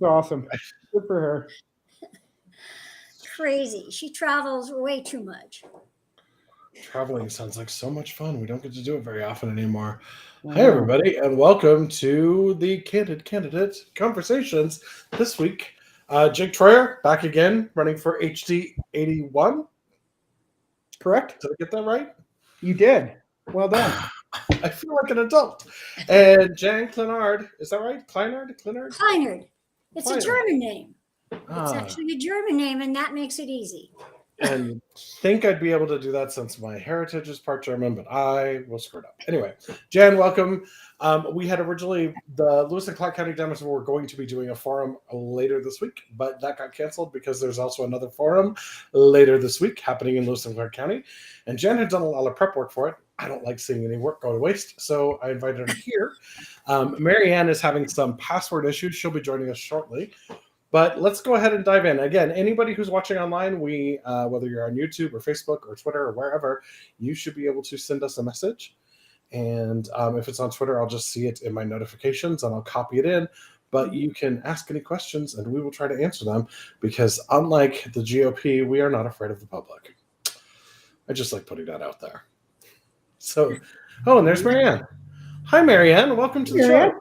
Awesome. Good for her. Crazy. She travels way too much. Traveling sounds like so much fun. We don't get to do it very often anymore. I Hi, know. everybody, and welcome to the Candid Candidate Conversations this week. Jake Troyer back again, running for HD 81. Correct? Did I get that right? You did. Well done. I feel like an adult. And Jan Clinard, is that right? Clinard? Kleinert. It's a Clinard. German name. It's Ah, actually a German name, and that makes it easy. and you'd think I'd be able to do that since my heritage is part German, but I was screwed up. Anyway, Jan, welcome. We had originally the Lewis and Clark County Democrats were going to be doing a forum later this week, but that got canceled because there's also another forum later this week happening in Lewis and Clark County. And Jan had done a lot of prep work for it. I don't like seeing any work go to waste, so I invited her here. Marianne is having some password issues. She'll be joining us shortly. But let's go ahead and dive in. Again, anybody who's watching online, whether you're on YouTube or Facebook or Twitter or wherever, you should be able to send us a message. And if it's on Twitter, I'll just see it in my notifications and I'll copy it in. But you can ask any questions and we will try to answer them because unlike the GOP, we are not afraid of the public. I just like putting that out there. So, and there's Marianne. Hi, Marianne. Welcome to the show.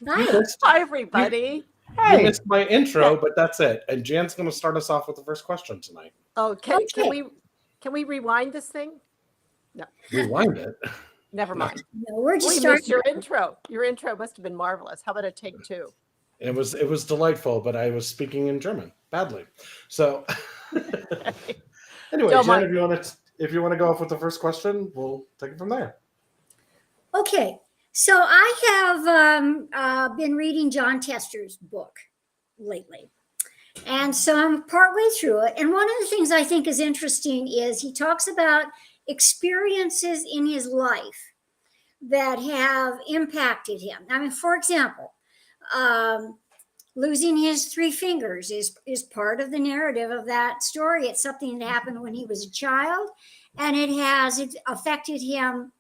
Hi. Hi, everybody. You missed my intro, but that's it. And Jan's going to start us off with the first question tonight. Okay. Can we rewind this thing? No. Rewind it. Never mind. No, we're just We starting. missed your intro. Your intro must have been marvelous. How about a take two? It was delightful, but I was speaking in German badly. So anyway, Don't Jen, mind. if you want to go off with the first question, we'll take it from there. Okay. So I have been reading John Tester's book lately. And so I'm partway through it. And one of the things I think is interesting is he talks about experiences in his life that have impacted him. I mean, for example, losing his 3 fingers is part of the narrative of that story. It's something that happened when he was a child, and it affected him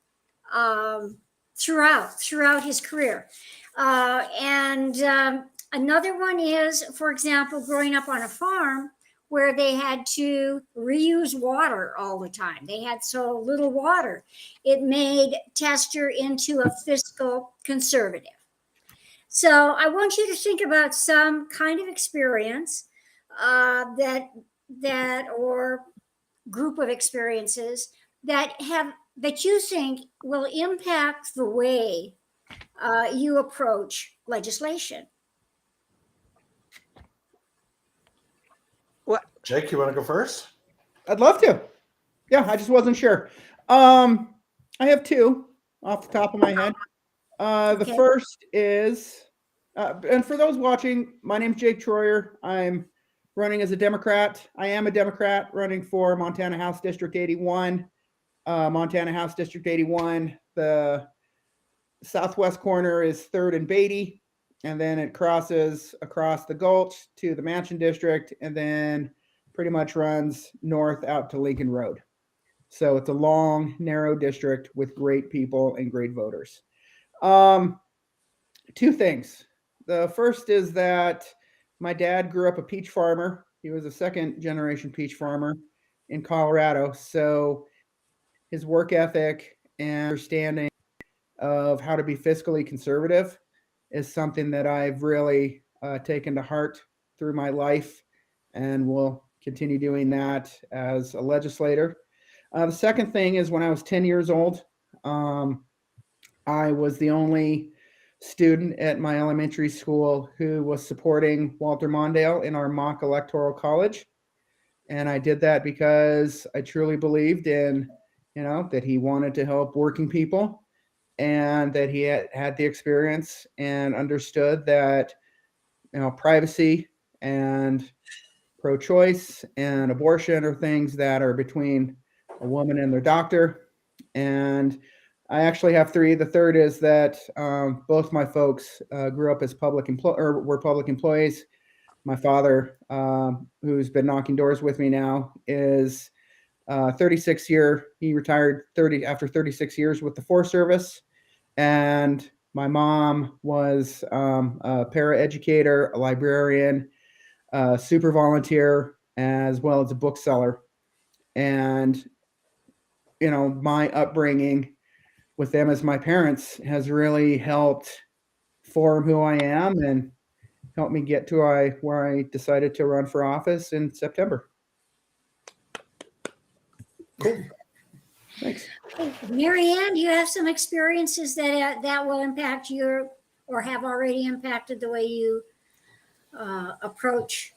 throughout his career. Another one is, for example, growing up on a farm where they had to reuse water all the time. They had so little water. It made Tester into a fiscal conservative. So I want you to think about some kind of experience that or group of experiences that you think will impact the way you approach legislation. What? Jake, you want to go first? I'd love to. Yeah, I just wasn't sure. I have 2 off the top of my head. The first is, and for those watching, my name's Jake Troyer. I'm running as a Democrat. I am a Democrat running for Montana House District 81. Montana House District 81, the southwest corner is 3rd and Beatty, and then it crosses across the Gulch to the Mansion District, and then pretty much runs north out to Lincoln Road. So it's a long, narrow district with great people and great voters. 2 things. The first is that my dad grew up a peach farmer. He was a 2nd-generation peach farmer in Colorado. So his work ethic and understanding of how to be fiscally conservative is something that I've really taken to heart through my life and will continue doing that as a legislator. The second thing is when I was 10 years old, I was the only student at my elementary school who was supporting Walter Mondale in our mock electoral college. And I did that because I truly believed in, that he wanted to help working people and that he had the experience and understood that, privacy and pro-choice and abortion are things that are between a woman and their doctor. And I actually have 3. The third is that both my folks grew up as were public employees. My father, who's been knocking doors with me now, is 36 year. He retired after 36 years with the Forest Service, and My mom was a paraeducator, a librarian, a super volunteer, as well as a bookseller. And, my upbringing with them as my parents has really helped form who I am and helped me get to where I decided to run for office in September. Cool. Thanks. Mary Ann, do you have some experiences that will impact your, or have already impacted the way you approach?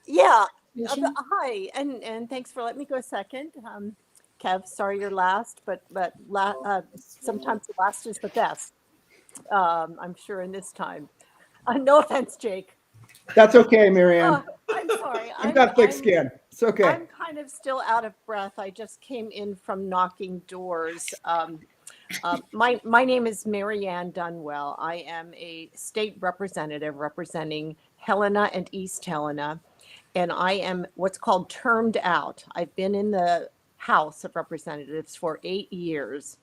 Yeah. Mission? Hi, and thanks for letting me go a second. Kev, sorry you're last, but sometimes the last is the best. I'm sure in this time. No offense, Jake. That's okay, Marianne. I'm sorry. I've got thick skin. It's okay. I'm kind of still out of breath. I just came in from knocking doors. My name is Mary Ann Dunwell. I am a state representative representing Helena and East Helena, and I am what's called termed out. I've been in the House of Representatives for 8 years,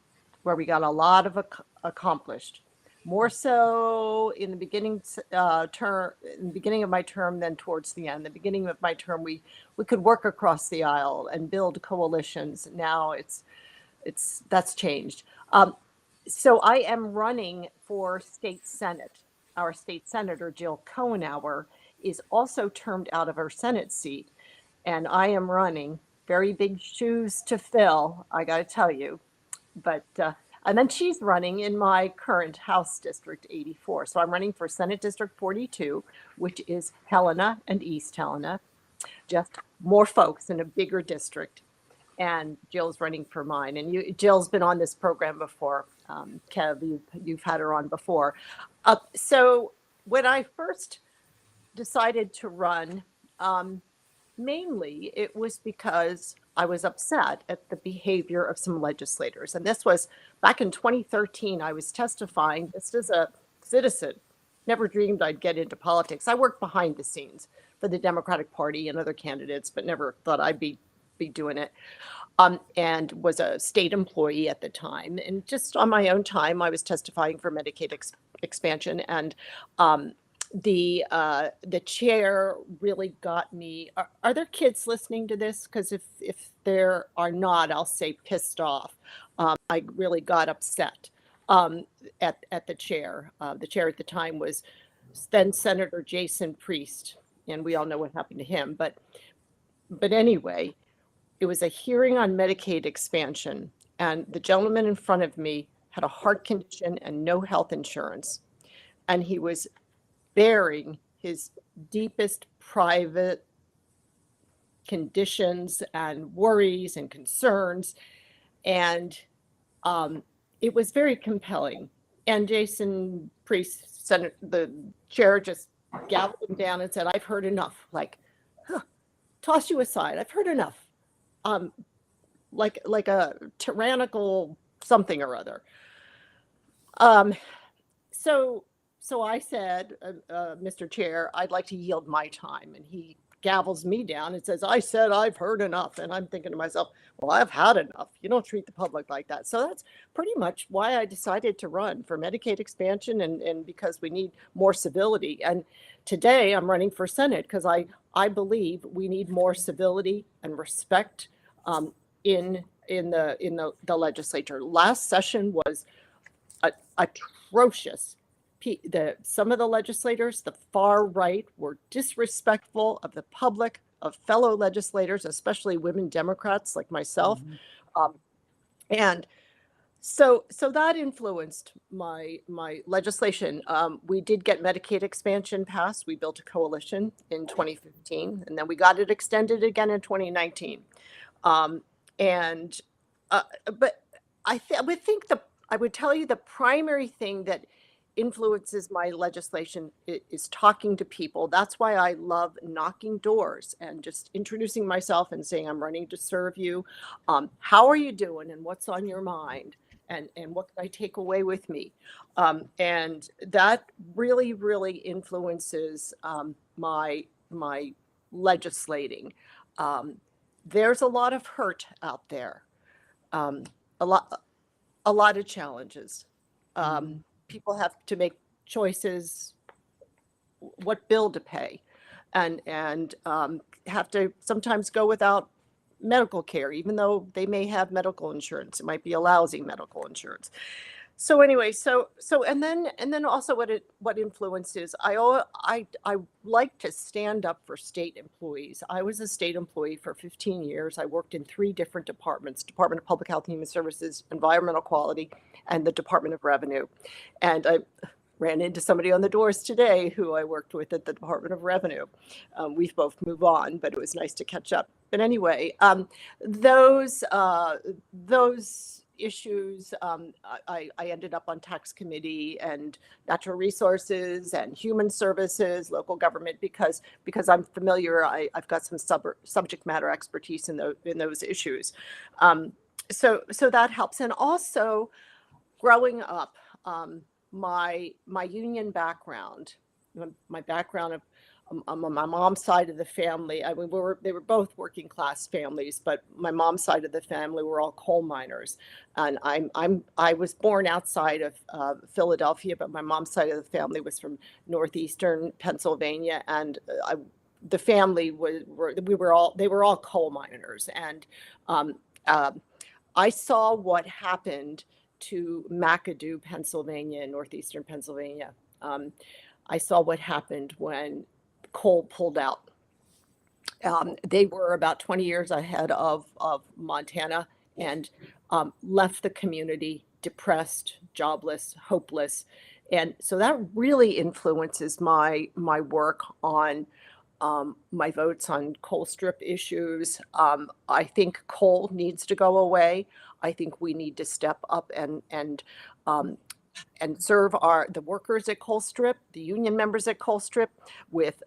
where we got a lot of accomplished. More so in the beginning in the beginning of my term than towards the end. The beginning of my term, we could work across the aisle and build coalitions. Now that's changed. So I am running for state senate. Our state senator, Jill Cohenauer, is also termed out of her Senate seat. And I am running. Very big shoes to fill, I got to tell you. But, and then she's running in my current House District 84. So I'm running for Senate District 42, which is Helena and East Helena, just more folks in a bigger district. And Jill's running for mine. And Jill's been on this program before. Kev, you've had her on before. So when I first decided to run, mainly it was because I was upset at the behavior of some legislators. And this was back in 2013. I was testifying just as a citizen. Never dreamed I'd get into politics. I worked behind the scenes for the Democratic Party and other candidates, but never thought I'd be doing it. And was a state employee at the time. And just on my own time, I was testifying for Medicaid expansion. And the chair really got me. Are there kids listening to this? Because if there are not, I'll say pissed off. I really got upset at the chair. The chair at the time was then Senator Jason Priest, and we all know what happened to him. But anyway, it was a hearing on Medicaid expansion, and the gentleman in front of me had a heart condition and no health insurance, and he was bearing his deepest private conditions and worries and concerns, and it was very compelling. And Jason Priest, the chair, just gavelled him down and said, "I've heard enough." Like, toss you aside. I've heard enough. Like a tyrannical something or other. So I said, Mr. Chair, I'd like to yield my time. And he gavels me down and says, "I said I've heard enough." And I'm thinking to myself, well, I've had enough. You don't treat the public like that. So that's pretty much why I decided to run for Medicaid expansion, and because we need more civility. And today I'm running for Senate because I believe we need more civility and respect in the legislature. Last session was atrocious. Some of the legislators, the far right, were disrespectful of the public, of fellow legislators, especially women Democrats like myself. Mm-hmm. And so that influenced my legislation. We did get Medicaid expansion passed. We built a coalition in 2015, and then we got it extended again in 2019. But I would tell you the primary thing that influences my legislation is talking to people. That's why I love knocking doors and just introducing myself and saying, "I'm running to serve you. How are you doing? And what's on your mind? And what can I take away with me?" And that really, really influences my legislating. There's a lot of hurt out there, a lot of challenges. People have to make choices, what bill to pay, and have to sometimes go without medical care, even though they may have medical insurance. It might be a lousy medical insurance. So anyway, and then also what influences I like to stand up for state employees. I was a state employee for 15 years. I worked in 3 different departments: Department of Public Health and Human Services, Environmental Quality, and the Department of Revenue. And I ran into somebody on the doors today who I worked with at the Department of Revenue. We've both moved on, but it was nice to catch up. But anyway, those issues, I ended up on tax committee and natural resources and human services, local government, because I'm familiar. I've got some subject matter expertise in those issues. So that helps. And also growing up, my union background, my background of on my mom's side of the family. I mean, they were both working class families, but my mom's side of the family were all coal miners. And I was born outside of Philadelphia, but my mom's side of the family was from northeastern Pennsylvania, and the family they were all coal miners. And I saw what happened to McAdoo, Pennsylvania, in northeastern Pennsylvania. I saw what happened when coal pulled out. They were about 20 years ahead of Montana, and left the community depressed, jobless, hopeless. And so that really influences my work on my votes on coal strip issues. I think coal needs to go away. I think we need to step up and serve the workers at Coal Strip, the union members at Coal Strip, with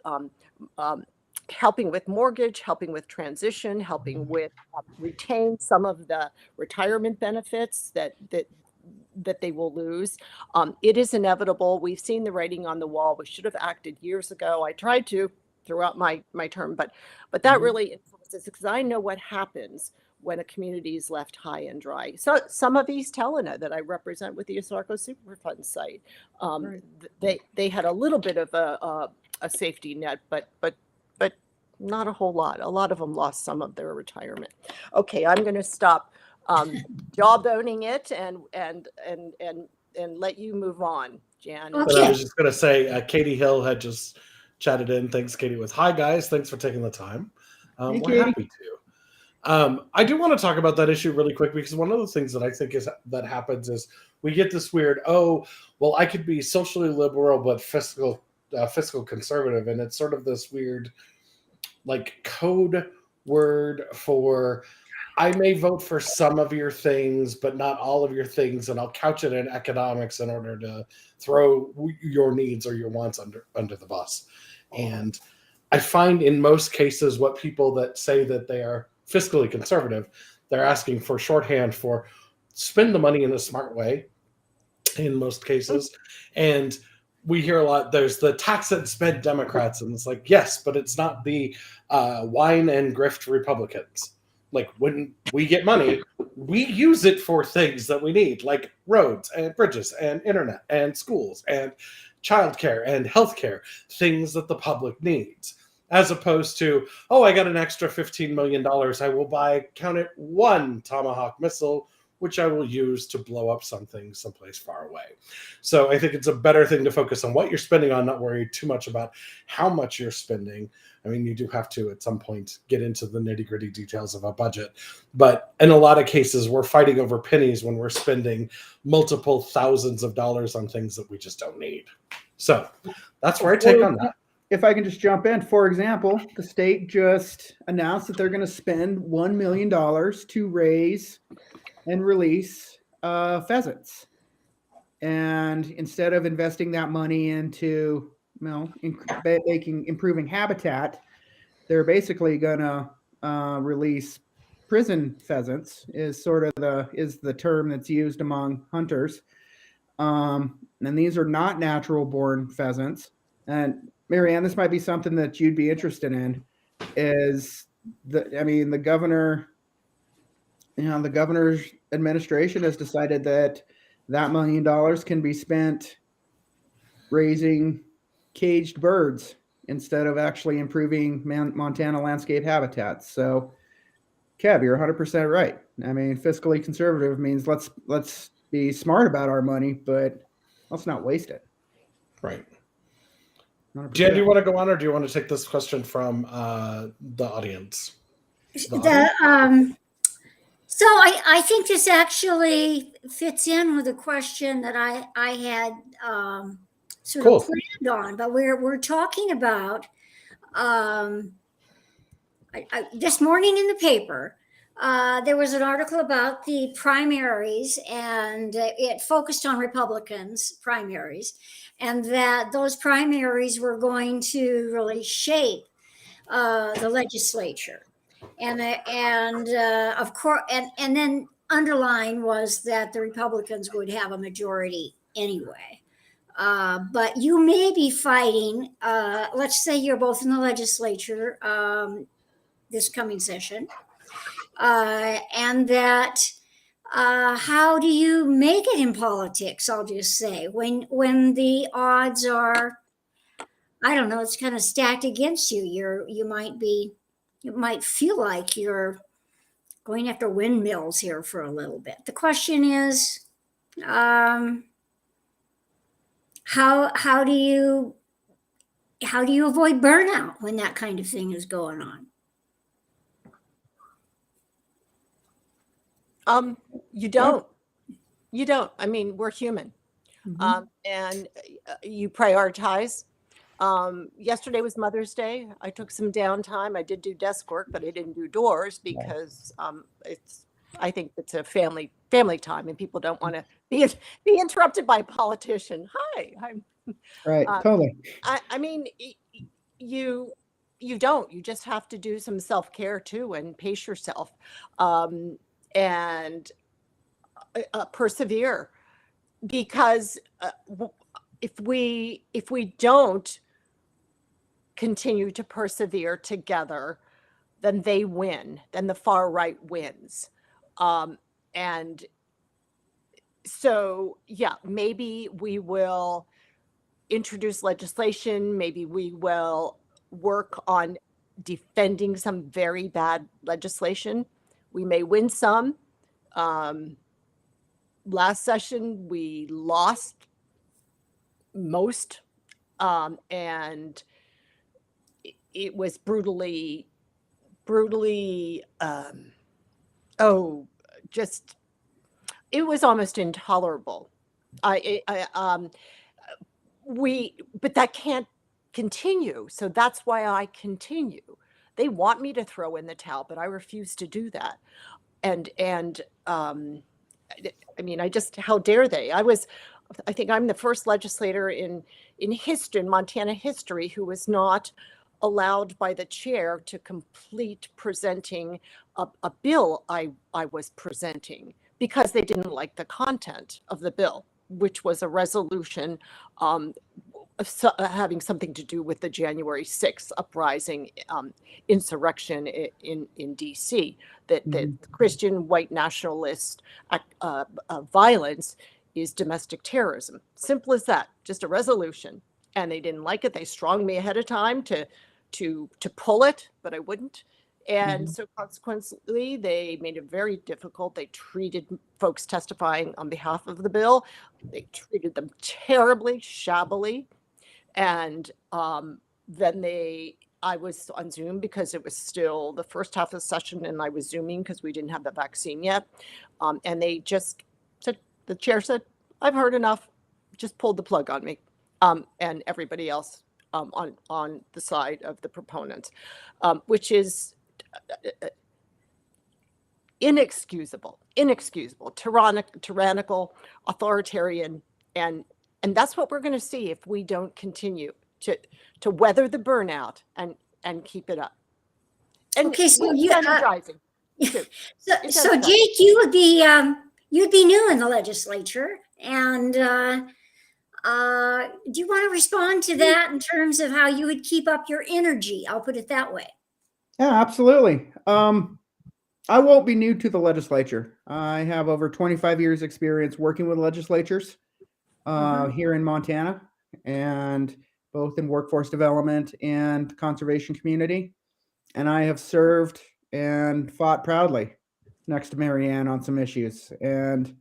helping with mortgage, helping with transition, helping with retain some of the retirement benefits that they will lose. It is inevitable. We've seen the writing on the wall. We should have acted years ago. I tried to throughout my term, but that really influences, because I know what happens when a community is left high and dry. So some of East Helena that I represent with the Ozarko Superfund site, they had a little bit of a safety net, but not a whole lot. A lot of them lost some of their retirement. Okay, I'm going to stop jawboning it and let you move on, Jan. Okay. But I was just going to say, Katie Hill had just chatted in. Thanks, Katie. With hi guys, thanks for taking the time. Hey, we're happy to. I do want to talk about that issue really quick, because one of the things that I think that happens is we get this weird, oh, well, I could be socially liberal but fiscal conservative, and it's sort of this weird, like, code word for I may vote for some of your things, but not all of your things, and I'll couch it in economics in order to throw your needs or your wants under the bus. And I find in most cases what people that say that they are fiscally conservative, they're asking for shorthand for spend the money in a smart way in most cases. And we hear a lot, there's the tax and spend Democrats, and it's like, yes, but it's not the wine and grift Republicans. Like, when we get money, we use it for things that we need, like roads and bridges and internet and schools and childcare and healthcare, things that the public needs. As opposed to, oh, I got an extra $15 million. I will buy, count it, 1 Tomahawk missile, which I will use to blow up something someplace far away. So I think it's a better thing to focus on what you're spending on, not worry too much about how much you're spending. I mean, you do have to, at some point, get into the nitty-gritty details of a budget. But in a lot of cases, we're fighting over pennies when we're spending multiple thousands of dollars on things that we just don't need. So that's where I take on that. If I can just jump in, for example, the state just announced that they're going to spend $1 million to raise and release pheasants. And instead of investing that money into, improving habitat, they're basically going to release prison pheasants. Is the term that's used among hunters. And these are not natural born pheasants. And Marianne, this might be something that you'd be interested in. The governor, the governor's administration has decided that that $1 million can be spent raising caged birds instead of actually improving Montana landscape habitats. So, Kev, you're 100% right. I mean, fiscally conservative means let's be smart about our money, but let's not waste it. Right. 100%. Jan, do you want to go on, or do you want to take this question from the audience? So I think this actually fits in with a question that I had sort Cool. of planned on, but we're talking about this morning in the paper. There was an article about the primaries, and it focused on Republicans' primaries, and that those primaries were going to really shape the legislature. And of course, and then underlying was that the Republicans would have a majority anyway. But you may be fighting, let's say you're both in the legislature this coming session, and that how do you make it in politics? I'll just say when the odds are, I don't know, it's kind of stacked against you. You might feel like you're going after windmills here for a little bit. The question is, how do you avoid burnout when that kind of thing is going on? You don't. You don't. I mean, we're human. Mm-hmm. And you prioritize. Yesterday was Mother's Day. I took some downtime. I did do desk work, but I didn't do doors because I think it's a family time, and people don't want to be interrupted by a politician. Hi, Right, totally. I mean, you don't. You just have to do some self-care too and pace yourself, and persevere, because if we don't continue to persevere together, then they win. Then the far right wins, and so yeah, maybe we will introduce legislation. Maybe we will work on defending some very bad legislation. We may win some. Last session, we lost most, and it was brutally, just, it was almost intolerable. But that can't continue. So that's why I continue. They want me to throw in the towel, but I refuse to do that. And I mean, how dare they? I think I'm the first legislator in Montana history who was not allowed by the chair to complete presenting a bill I was presenting, because they didn't like the content of the bill, which was a resolution having something to do with the January 6th uprising, insurrection in DC, that Christian white nationalist violence is domestic terrorism. Simple as that, just a resolution. And they didn't like it. They stronged me ahead of time to pull it, but I wouldn't. And so consequently, they made it very difficult. They treated folks testifying on behalf of the bill. They treated them terribly, shabbily. And then I was on Zoom because it was still the first half of the session, and I was Zooming because we didn't have the vaccine yet. And they just said, the chair said, "I've heard enough," just pulled the plug on me, and everybody else on the side of the proponents, which is inexcusable, tyrannical, authoritarian, and that's what we're going to see if we don't continue to weather the burnout and keep it up. And okay, so energizing. So Jake, you'd be new in the legislature, and do you want to respond to that in terms of how you would keep up your energy? I'll put it that way. Yeah, absolutely. I won't be new to the legislature. I have over 25 years experience working with legislatures here in Montana, and both in workforce development and conservation community. And I have served and fought proudly next to Marianne on some issues. And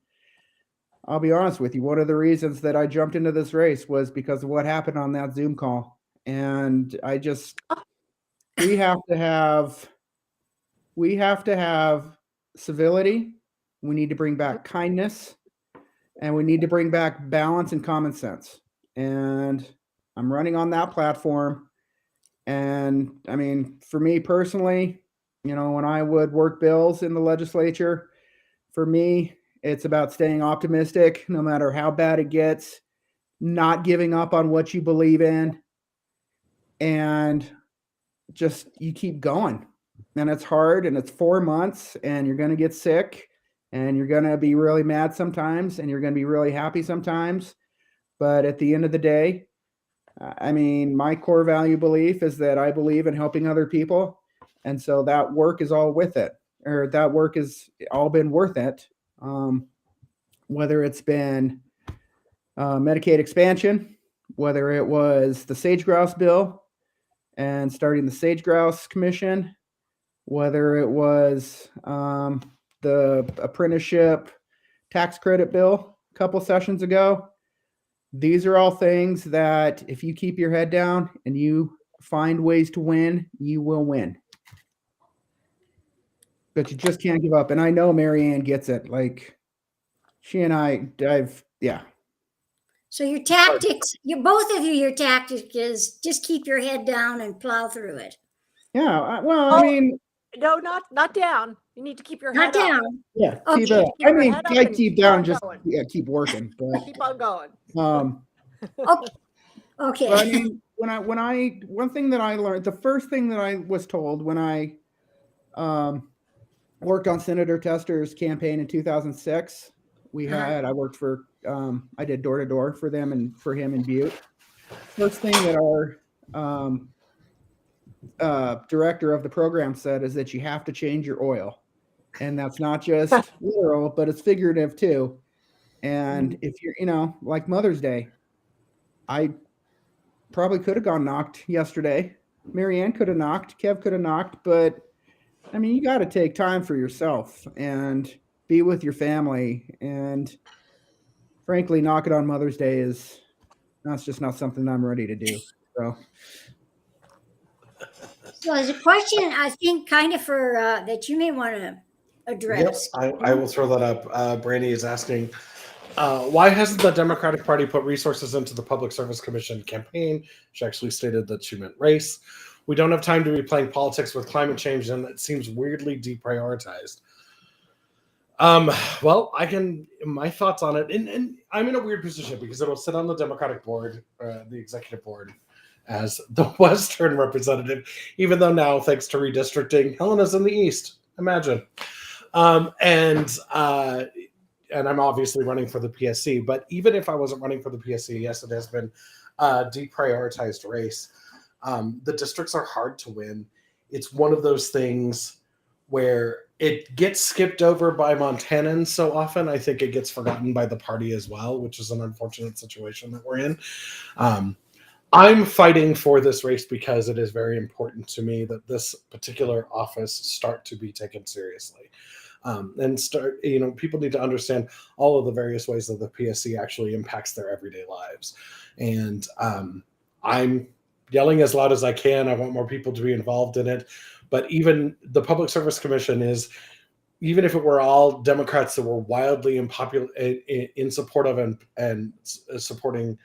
I'll be honest with you, one of the reasons that I jumped into this race was because of what happened on that Zoom call. And we have to have civility. We need to bring back kindness, and we need to bring back balance and common sense. And I'm running on that platform. And I mean, for me personally, when I would work bills in the legislature, for me, it's about staying optimistic no matter how bad it gets, not giving up on what you believe in, and just you keep going. And it's hard, and it's 4 months, and you're going to get sick, and you're going to be really mad sometimes, and you're going to be really happy sometimes. But at the end of the day, I mean, my core value belief is that I believe in helping other people. And so that work is all with it, or that work has all been worth it. Whether it's been Medicaid expansion, whether it was the sage grouse bill and starting the Sage Grouse Commission, whether it was the apprenticeship tax credit bill a couple sessions ago. These are all things that if you keep your head down and you find ways to win, you will win. But you just can't give up. And I know Marianne gets it. Like, she and yeah. So your tactics, both of you, your tactic is just keep your head down and plow through it. Yeah. I mean, no, not down. You need to keep your Not head down. up. yeah. Okay. Keep it. Keep I your mean, head up I and keep keep down. on Just going. keep working. But Keep on going. Okay. But I mean, one thing that I learned, the first thing that I was told when I worked on Senator Tester's campaign in 2006, I worked for, I did door to door for them and for him in Butte. First thing that our director of the program said is that you have to change your oil. And that's not just literal, but it's figurative too. And if you're, like Mother's Day, I probably could have gone knocked yesterday. Marianne could have knocked, Kev could have knocked, but I mean, you got to take time for yourself and be with your family. And frankly, knock it on Mother's Day that's just not something I'm ready to do. So there's a question I think kind of for that you may want to address. Yep, I will throw that up. Brandy is asking, why hasn't the Democratic Party put resources into the Public Service Commission campaign? She actually stated that she meant race. We don't have time to be playing politics with climate change, and it seems weirdly deprioritized. Well, my thoughts on it, and I'm in a weird position because it'll sit on the Democratic board, the executive board, as the Western representative, even though now, thanks to redistricting, Helena's in the East. Imagine. And I'm obviously running for the PSC, but even if I wasn't running for the PSC, yes, it has been a deprioritized race. The districts are hard to win. It's one of those things where it gets skipped over by Montanans so often. I think it gets forgotten by the party as well, which is an unfortunate situation that we're in. I'm fighting for this race because it is very important to me that this particular office start to be taken seriously. And people need to understand all of the various ways that the PSC actually impacts their everyday lives. And I'm yelling as loud as I can. I want more people to be involved in it. But even the Public Service Commission even if it were all Democrats that were wildly unpopular in support of and supporting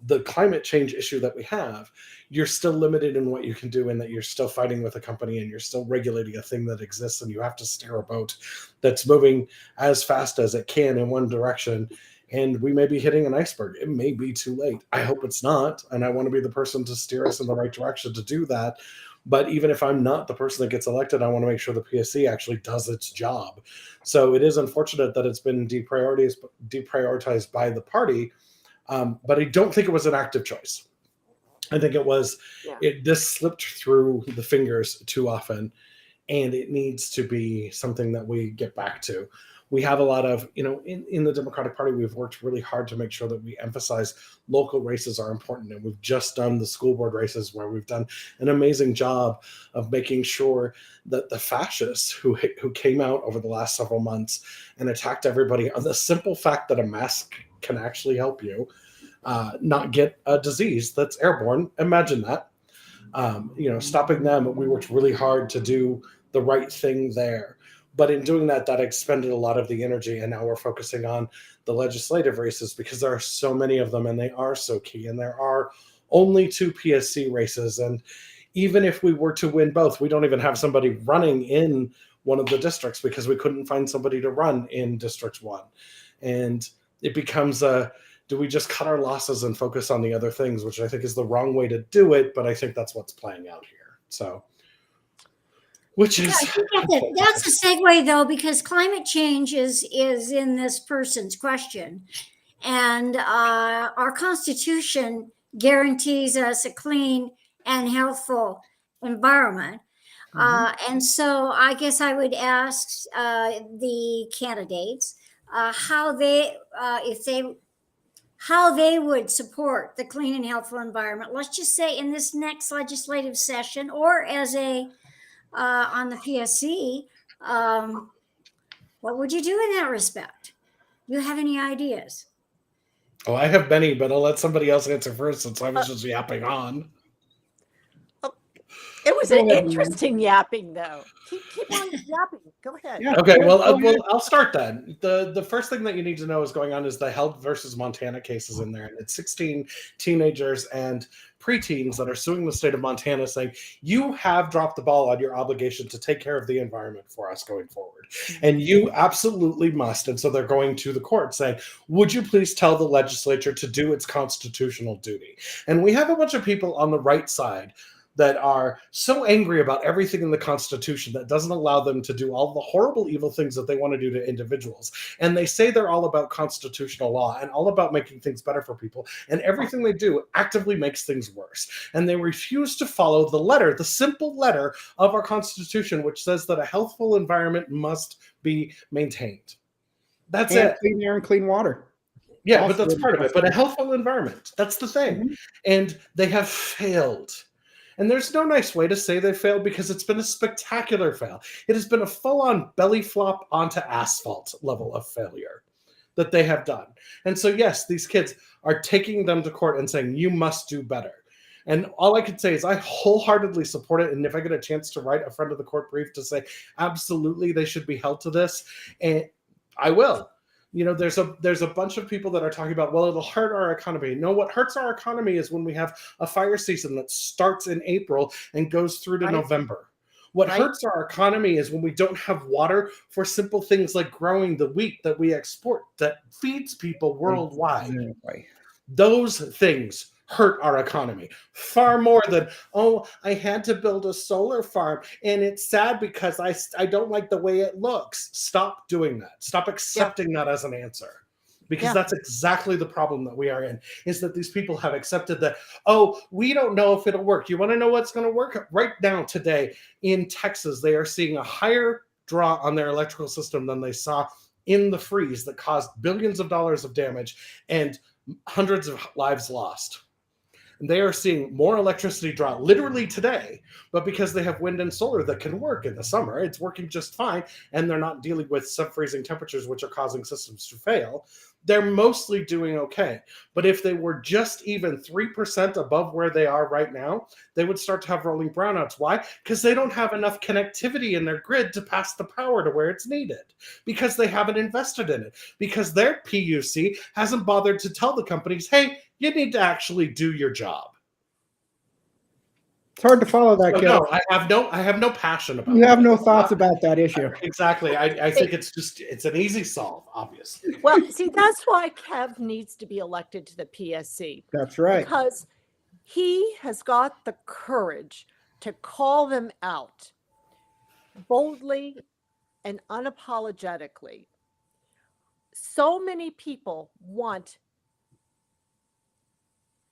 the climate change issue that we have, you're still limited in what you can do, and that you're still fighting with a company and you're still regulating a thing that exists, and you have to steer a boat that's moving as fast as it can in one direction. And we may be hitting an iceberg. It may be too late. I hope it's not. And I want to be the person to steer us in the right direction to do that. But even if I'm not the person that gets elected, I want to make sure the PSC actually does its job. So it is unfortunate that it's been deprioritized by the party. But I don't think it was an active choice. I think it was, this slipped through the fingers too often. and it needs to be something that we get back to. We have a lot of, in the Democratic Party, we've worked really hard to make sure that we emphasize local races are important. And we've just done the school board races where we've done an amazing job of making sure that the fascists who came out over the last several months and attacked everybody on the simple fact that a mask can actually help you not get a disease that's airborne. Imagine that. Stopping them, we worked really hard to do the right thing there. But in doing that, that expended a lot of the energy, and now we're focusing on the legislative races because there are so many of them, and they are so key. And there are only 2 PSC races, and even if we were to win both, we don't even have somebody running in one of the districts because we couldn't find somebody to run in District 1. And it becomes do we just cut our losses and focus on the other things, which I think is the wrong way to do it, but I think that's what's playing out here. So, which is... That's a segue, though, because climate change is in this person's question. And our Constitution guarantees us a clean and healthful environment. And so I guess I would ask the candidates how they would support the clean and healthful environment. Let's just say in this next legislative session, or as on the PSC, what would you do in that respect? You have any ideas? Oh, I have many, but I'll let somebody else answer first since I was just yapping on. It was an interesting yapping, though. Keep on yapping. Go ahead. Yeah, okay, well, I'll start then. The first thing that you need to know is going on is the Held versus Montana cases in there. And it's 16 teenagers and preteens that are suing the state of Montana saying, you have dropped the ball on your obligation to take care of the environment for us going forward. And you absolutely must. And so they're going to the court saying, would you please tell the legislature to do its constitutional duty? And we have a bunch of people on the right side that are so angry about everything in the Constitution that doesn't allow them to do all the horrible, evil things that they want to do to individuals. And they say they're all about constitutional law and all about making things better for people. And everything they do actively makes things worse. And they refuse to follow the letter, the simple letter of our Constitution, which says that a healthful environment must be maintained. That's it. Clean air and clean water. Yeah, Also, but that's part of it. But a healthful environment, that's the thing. And they have failed. And there's no nice way to say they failed because it's been a spectacular fail. It has been a full-on belly flop onto asphalt level of failure that they have done. And so, yes, these kids are taking them to court and saying, you must do better. And all I could say is I wholeheartedly support it. And if I get a chance to write a friend of the court brief to say, absolutely, they should be held to this, and I will. There's a bunch of people that are talking about, well, it'll hurt our economy. No, what hurts our economy is when we have a fire season that starts in April and goes through to November. What hurts our economy is when we don't have water for simple things like growing the wheat that we export that feeds people worldwide. Exactly. Those things hurt our economy far more than, oh, I had to build a solar farm and it's sad because I don't like the way it looks. Stop doing that. Stop accepting that as an answer, because that's exactly the problem that we are in, is that these people have accepted that, oh, we don't know if it'll work. You want to know what's going to work? Right now today in Texas, they are seeing a higher draw on their electrical system than they saw in the freeze that caused billions of dollars of damage and hundreds of lives lost. And they are seeing more electricity draw literally today, but because they have wind and solar that can work in the summer, it's working just fine, and they're not dealing with sub-freezing temperatures, which are causing systems to fail. They're mostly doing okay. But if they were just even 3% above where they are right now, they would start to have rolling brownouts. Why? Because they don't have enough connectivity in their grid to pass the power to where it's needed, because they haven't invested in it, because their PUC hasn't bothered to tell the companies, hey, you need to actually do your job. It's hard to follow that, Gil. No, I have no passion about it. You have no thoughts about that issue. Exactly. I think it's an easy solve, obviously. Well, see, that's why Kev needs to be elected to the PSC. That's right. Because he has got the courage to call them out boldly and unapologetically. So many people want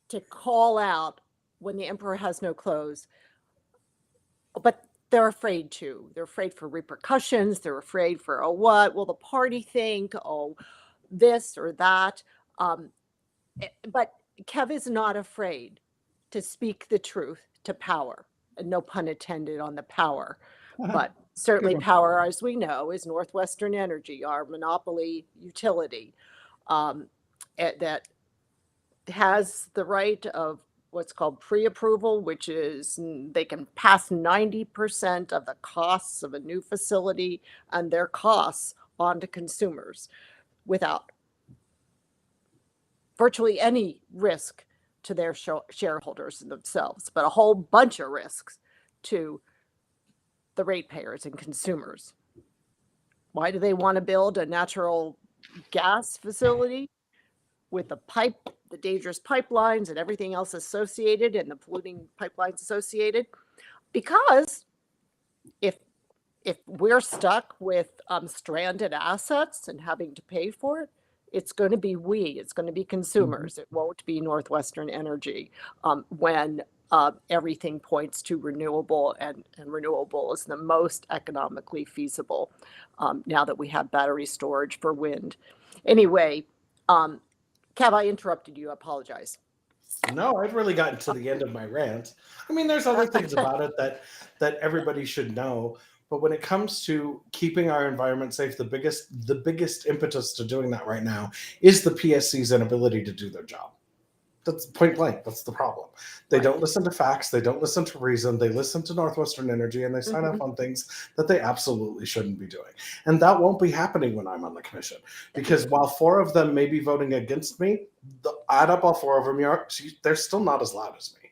to call out when the emperor has no clothes, but they're afraid too. They're afraid for repercussions. They're afraid for, oh, what will the party think? Oh, this or that. Um, but Kev is not afraid to speak the truth to power. And no pun intended on the power, but certainly one. power, as we know, is Northwestern Energy, our monopoly utility, that has the right of what's called pre-approval, which is they can pass 90% of the costs of a new facility and their costs on to consumers without virtually any risk to their shareholders themselves, but a whole bunch of risks to the ratepayers and consumers. Why do they want to build a natural gas facility with the dangerous pipelines and everything else associated and the polluting pipelines associated? Because if we're stuck with stranded assets and having to pay for it, it's going to be it's going to be consumers. It won't be Northwestern Energy when everything points to renewable, and renewable is the most economically feasible now that we have battery storage for wind. Anyway, Kev, I interrupted you. I apologize. No, I've really gotten to the end of my rant. I mean, there's other things about it that everybody should know. But when it comes to keeping our environment safe, the biggest impetus to doing that right now is the PSC's inability to do their job. That's point blank. That's the problem. They don't listen to facts. They don't listen to reason. They listen to Northwestern Energy, and they sign off on things that they absolutely shouldn't be doing. And that won't be happening when I'm on the commission, because while 4 of them may be voting against me, add up all 4 of them, they're still not as loud as me.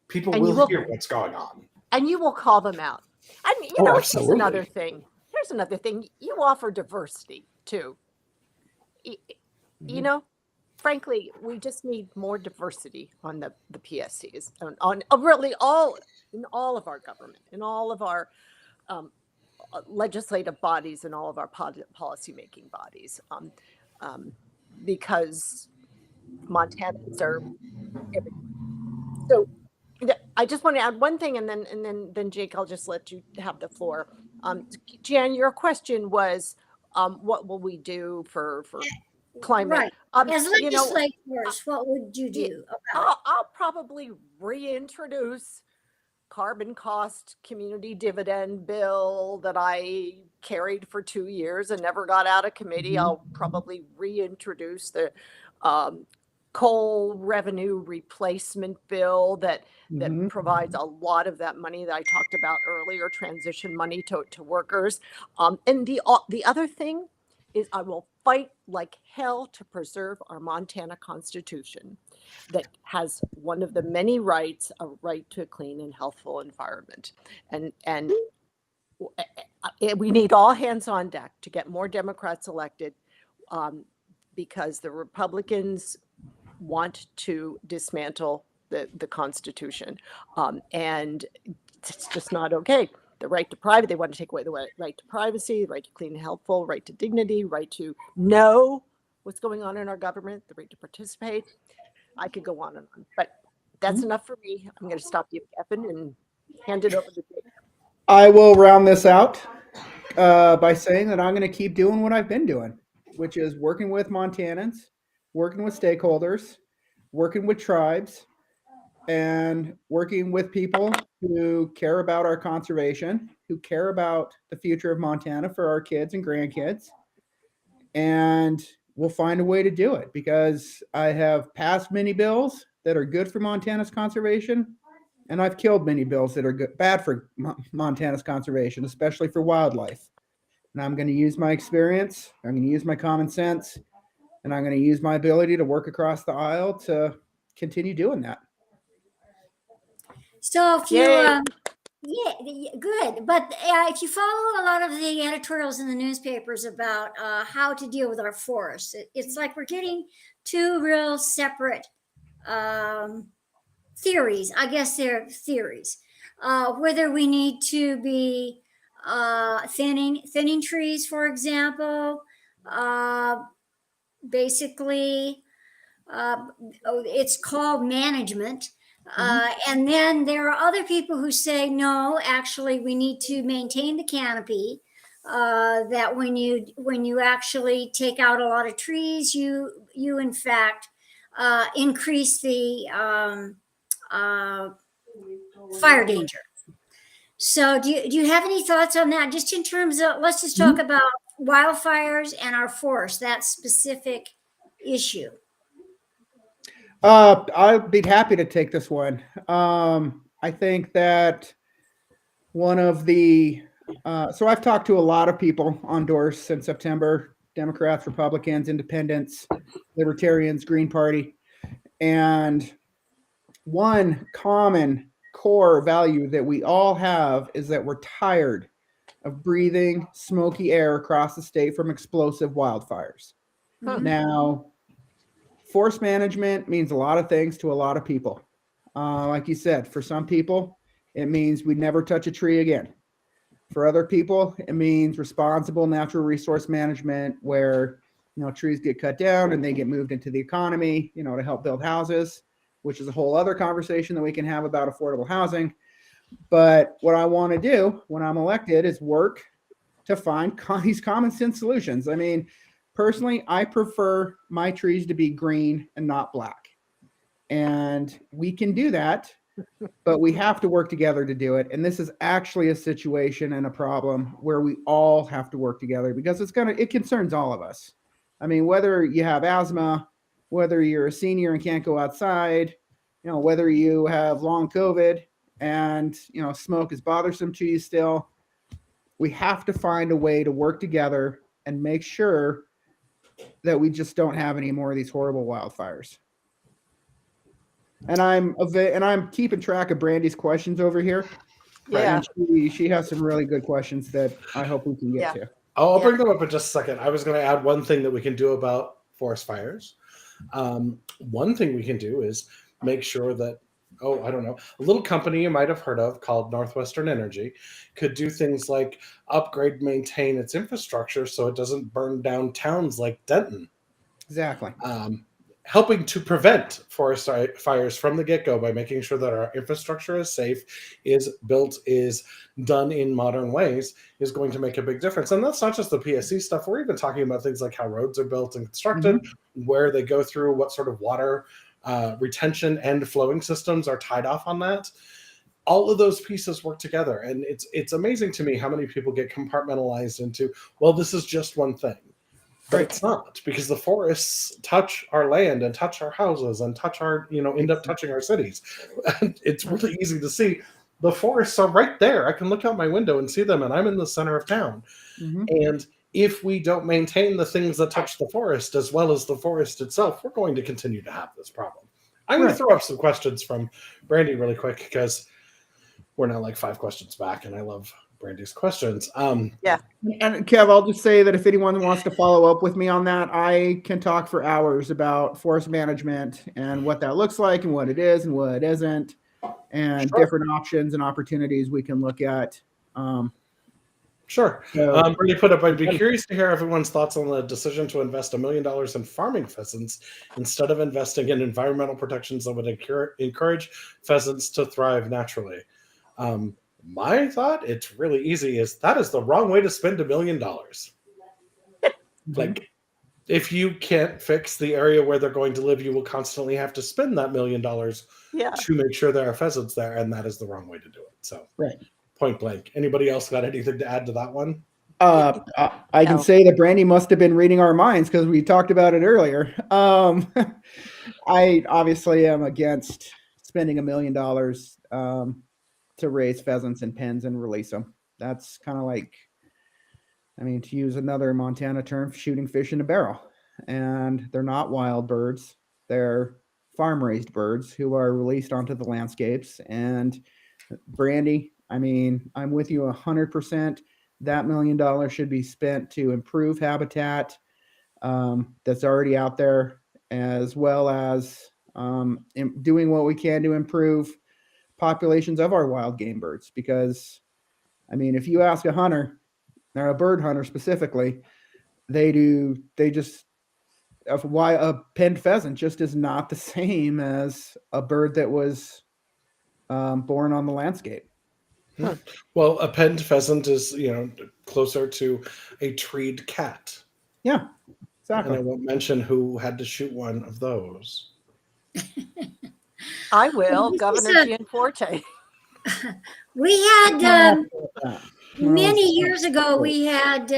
People will hear what's going on. And you will call them out. I mean, Oh, here's absolutely. another thing. Here's another thing. You offer diversity too. You know, frankly, we just need more diversity on the PSCs, on really in all of our government, in all of our legislative bodies, and all of our policy-making bodies, because Montanans are everywhere. So I just want to add one thing, and then Jake, I'll just let you have the floor. Jan, your question was, what will we do for climate? Right. As legislators, what would you do? I'll probably reintroduce carbon cost community dividend bill that I carried for 2 years and never got out of committee. I'll probably reintroduce the coal revenue replacement bill that provides a lot of that money that I talked about earlier, transition money to workers. And the other thing is, I will fight like hell to preserve our Montana Constitution that has one of the many rights, a right to a clean and healthful environment. And we need all hands on deck to get more Democrats elected, because the Republicans want to dismantle the Constitution. And it's just not okay. The right to private, they want to take away the right to privacy, the right to clean and healthful, right to dignity, right to know what's going on in our government, the right to participate. I could go on and on, but that's enough for me. I'm going to stop you, Kevin, and hand it over to Jake. I will round this out by saying that I'm going to keep doing what I've been doing, which is working with Montanans, working with stakeholders, working with tribes, and working with people who care about our conservation, who care about the future of Montana for our kids and grandkids. And we'll find a way to do it, because I have passed many bills that are good for Montana's conservation, and I've killed many bills that are bad for Montana's conservation, especially for wildlife. And I'm going to use my experience, I'm going to use my common sense, and I'm going to use my ability to work across the aisle to continue doing that. So if you, good. But if you follow a lot of the editorials in the newspapers about how to deal with our forests, it's like we're getting 2 real separate theories. I guess they're theories. Whether we need to be thinning trees, for example, basically, it's called management. And then there are other people who say, no, actually, we need to maintain the canopy. That when you actually take out a lot of trees, you in fact increase the fire danger. So do you have any thoughts on that? Just in terms of, let's just talk about wildfires and our forest, that specific issue. I'd be happy to take this one. I think that one of the so I've talked to a lot of people on doors since September, Democrats, Republicans, Independents, Libertarians, Green Party, and one common core value that we all have is that we're tired of breathing smoky air across the state from explosive wildfires. Now, forest management means a lot of things to a lot of people. Like you said, for some people, it means we never touch a tree again. For other people, it means responsible natural resource management where, trees get cut down and they get moved into the economy, to help build houses, which is a whole other conversation that we can have about affordable housing. But what I want to do when I'm elected is work to find these common sense solutions. I mean, personally, I prefer my trees to be green and not black. And we can do that, but we have to work together to do it. And this is actually a situation and a problem where we all have to work together because it concerns all of us. I mean, whether you have asthma, whether you're a senior and can't go outside, whether you have long COVID and, smoke is bothersome to you still, we have to find a way to work together and make sure that we just don't have any more of these horrible wildfires. And I'm keeping track of Brandy's questions over here. Yeah. And she has some really good questions that I hope we can get to. I'll bring them up in just a second. I was going to add one thing that we can do about forest fires. One thing we can do is make sure that, I don't know, a little company you might have heard of called Northwestern Energy could do things like upgrade, maintain its infrastructure so it doesn't burn down towns like Denton. Exactly. Helping to prevent forest fires from the get-go by making sure that our infrastructure is safe, is built, is done in modern ways is going to make a big difference. And that's not just the PSC stuff. We're even talking about things like how roads are built and constructed, where they go through, what sort of water retention and flowing systems are tied off on that. All of those pieces work together. And it's amazing to me how many people get compartmentalized into, well, this is just one thing. But it's not, because the forests touch our land and touch our houses and touch our, end up touching our cities. And it's really easy to see. The forests are right there. I can look out my window and see them, and I'm in the center of town. And if we don't maintain the things that touch the forest as well as the forest itself, we're going to continue to have this problem. I'm going to throw up some questions from Brandy really quick, because we're now like 5 questions back, and I love Brandy's questions. And Kev, I'll just say that if anyone wants to follow up with me on that, I can talk for hours about forest management and what that looks like and what it is and what it isn't, and different options and opportunities we can look at. Sure. Brandy put up, I'd be curious to hear everyone's thoughts on the decision to invest $1 million in farming pheasants instead of investing in environmental protections that would encourage pheasants to thrive naturally. My thought, it's really easy, is that is the wrong way to spend $1 million. Like, if you can't fix the area where they're going to live, you will constantly have to spend that $1 million to make sure there are pheasants there, and that is the wrong way to do it. So, point blank. Anybody else got anything to add to that one? I can say that Brandy must have been reading our minds because we talked about it earlier. I obviously am against spending $1 million to raise pheasants in pens and release them. That's kind of like, to use another Montana term, shooting fish in a barrel. And they're not wild birds. They're farm-raised birds who are released onto the landscapes. And Brandy, I'm with you 100%. That $1 million should be spent to improve habitat that's already out there, as well as doing what we can to improve populations of our wild game birds. Because, if you ask a hunter, or a bird hunter specifically, why a penned pheasant just is not the same as a bird that was born on the landscape. Well, a penned pheasant is, closer to a treed cat. Yeah, And exactly. I won't mention who had to shoot one of those. I will, This is Governor a- Gianforte. We had many No, years ago. We had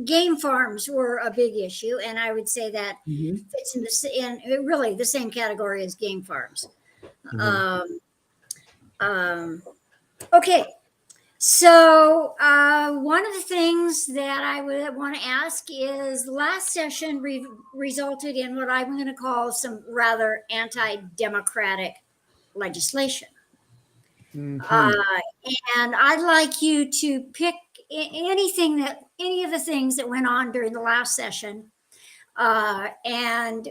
game farms were a big issue, and I would say that Mhm. fits in really the same category as game farms. Mhm. Okay, so one of the things that I would want to ask is last session resulted in what I'm going to call some rather anti-democratic legislation. Mhm. And I'd like you to pick any of the things that went on during the last session, and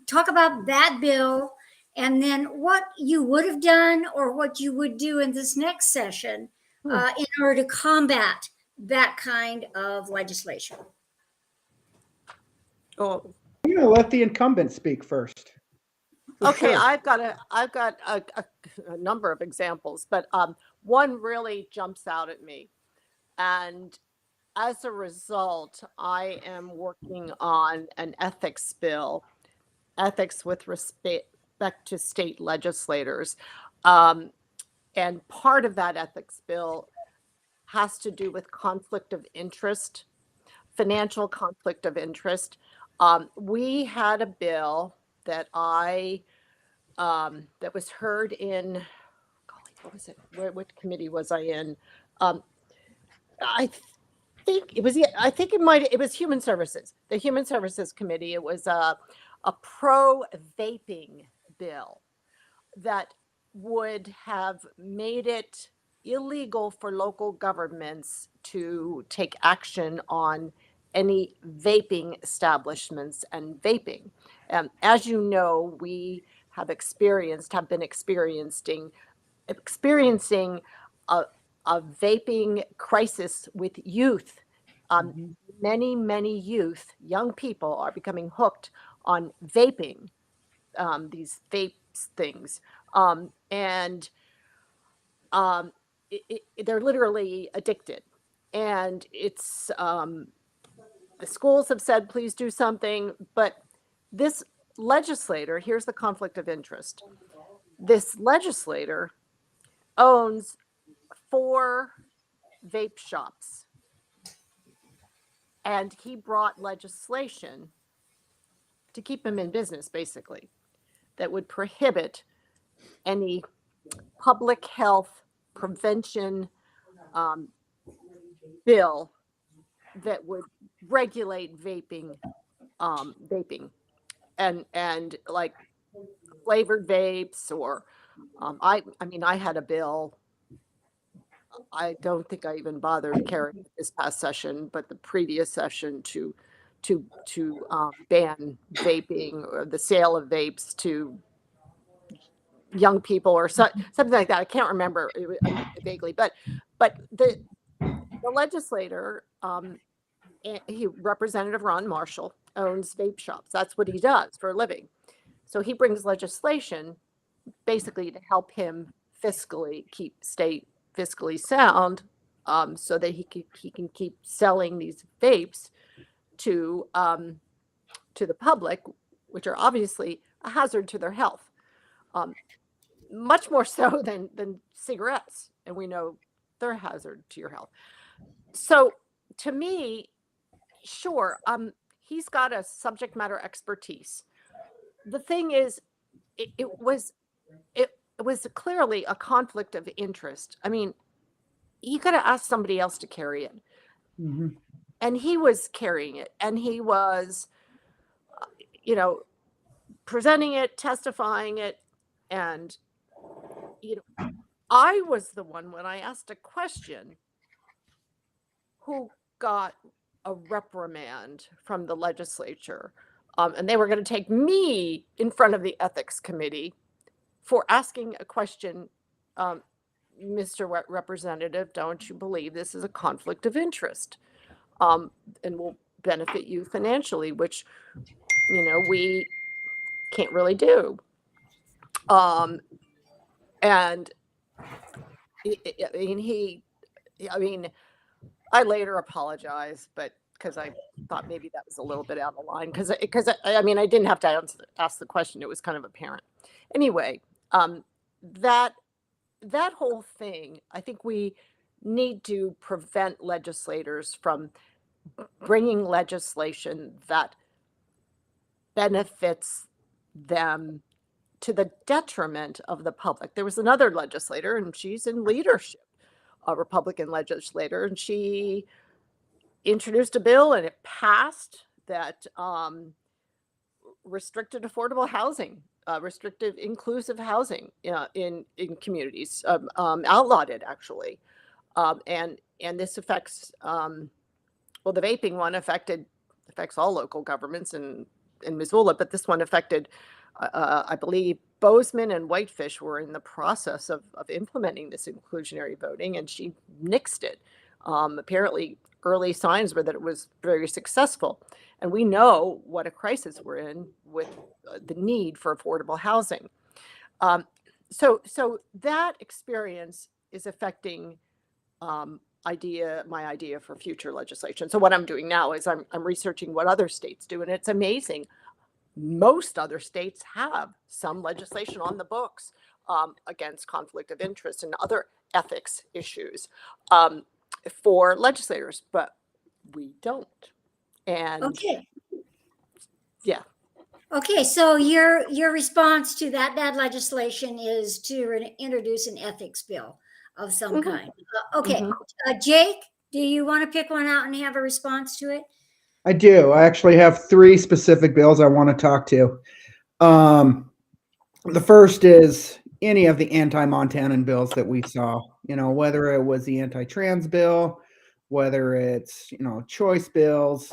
talk about that bill, and then what you would have done or what you would do in this next session in order to combat that kind of legislation. Oh, I'm going to let the incumbent speak first. For okay, sure. I've got a number of examples, but one really jumps out at me. And as a result, I am working on an ethics bill, ethics with respect to state legislators. And part of that ethics bill has to do with conflict of interest, financial conflict of interest. We had a bill that that was heard in, golly, what was it? What committee was I in? I think it was. I think it was Human Services, the Human Services Committee. It was a pro vaping bill that would have made it illegal for local governments to take action on any vaping establishments and vaping. As you know, we have been experiencing a, a vaping crisis with youth. Many youth, young people are becoming hooked on vaping, these vape things. And they're literally addicted. And it's, the schools have said, please do something. But this legislator, here's the conflict of interest. This legislator owns 4 vape shops. And he brought legislation to keep him in business, basically, that would prohibit any public health prevention bill that would regulate vaping and like flavored vapes or I mean I had a bill. I don't think I even bothered carrying it this past session, but the previous session to ban vaping or the sale of vapes to young people or something like that. I can't remember vaguely, but the legislator, Representative Ron Marshall, owns vape shops. That's what he does for a living. So he brings legislation basically to help him stay fiscally sound, so that he can keep selling these vapes to the public, which are obviously a hazard to their health, much more so than cigarettes, and we know they're a hazard to your health. So to me, sure, he's got a subject matter expertise. The thing is, it was clearly a conflict of interest. I mean, you got to ask somebody else to carry it. Mhm. And he was carrying it, and he was, presenting it, testifying it. And, I was the one, when I asked a question, who got a reprimand from the legislature. And they were going to take me in front of the ethics committee for asking a question. Mr. Representative, don't you believe this is a conflict of interest, and will benefit you financially, which, we can't really do. And I mean, I later apologized, but because I thought maybe that was a little bit out of line. Because I mean, I didn't have to ask the question; it was kind of apparent. Anyway, that that whole thing, I think we need to prevent legislators from bringing legislation that benefits them to the detriment of the public. There was another legislator, and she's in leadership, a Republican legislator, and she introduced a bill and it passed that restricted affordable housing, restrictive inclusive housing in communities, outlawed it actually, and this affects well, the vaping one affects all local governments in Missoula, but this one affected, I believe, Bozeman and Whitefish were in the process of implementing this inclusionary voting, and she nixed it. Apparently, early signs were that it was very successful. And we know what a crisis we're in with the need for affordable housing. So that experience is affecting my idea for future legislation. So what I'm doing now is I'm researching what other states do, and it's amazing. Most other states have some legislation on the books against conflict of interest and other ethics issues for legislators, but we don't. And Okay. yeah. Okay, so your response to that bad legislation is to introduce an ethics bill of some kind. Okay, Jake, do you want to pick one out and have a response to it? I do. I actually have 3 specific bills I want to talk to. The first is any of the anti-Montanan bills that we saw, whether it was the anti-trans bill, whether it's, choice bills,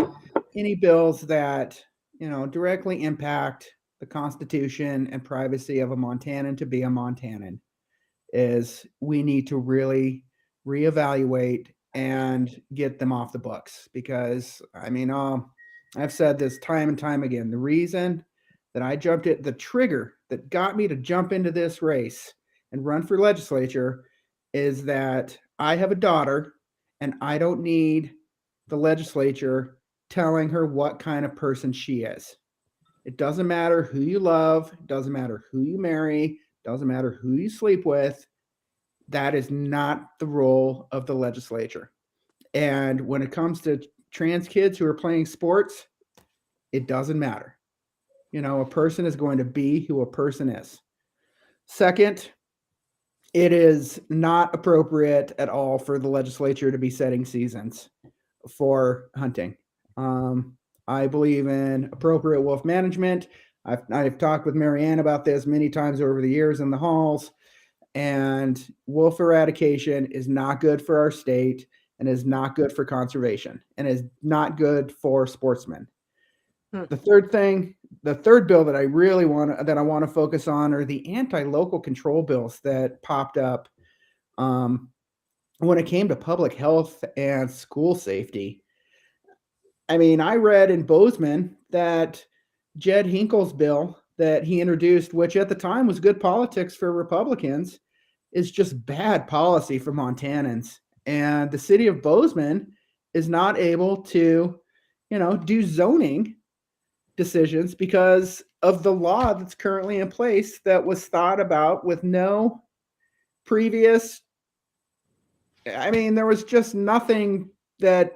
any bills that, directly impact the Constitution and privacy of a Montanan to be a Montanan, is we need to really reevaluate and get them off the books. Because, I've said this time and time again, the reason that I jumped at the trigger that got me to jump into this race and run for legislature is that I have a daughter and I don't need the legislature telling her what kind of person she is. It doesn't matter who you love, it doesn't matter who you marry, it doesn't matter who you sleep with. That is not the role of the legislature. And when it comes to trans kids who are playing sports, it doesn't matter. A person is going to be who a person is. Second, it is not appropriate at all for the legislature to be setting seasons for hunting. I believe in appropriate wolf management. I've talked with Marianne about this many times over the years in the halls, and wolf eradication is not good for our state and is not good for conservation and is not good for sportsmen. The third bill that I really want to focus on are the anti-local control bills that popped up when it came to public health and school safety. I read in Bozeman that Jed Hinkle's bill that he introduced, which at the time was good politics for Republicans, is just bad policy for Montanans. And the city of Bozeman is not able to, do zoning decisions because of the law that's currently in place that was thought about with no previous. There was just nothing that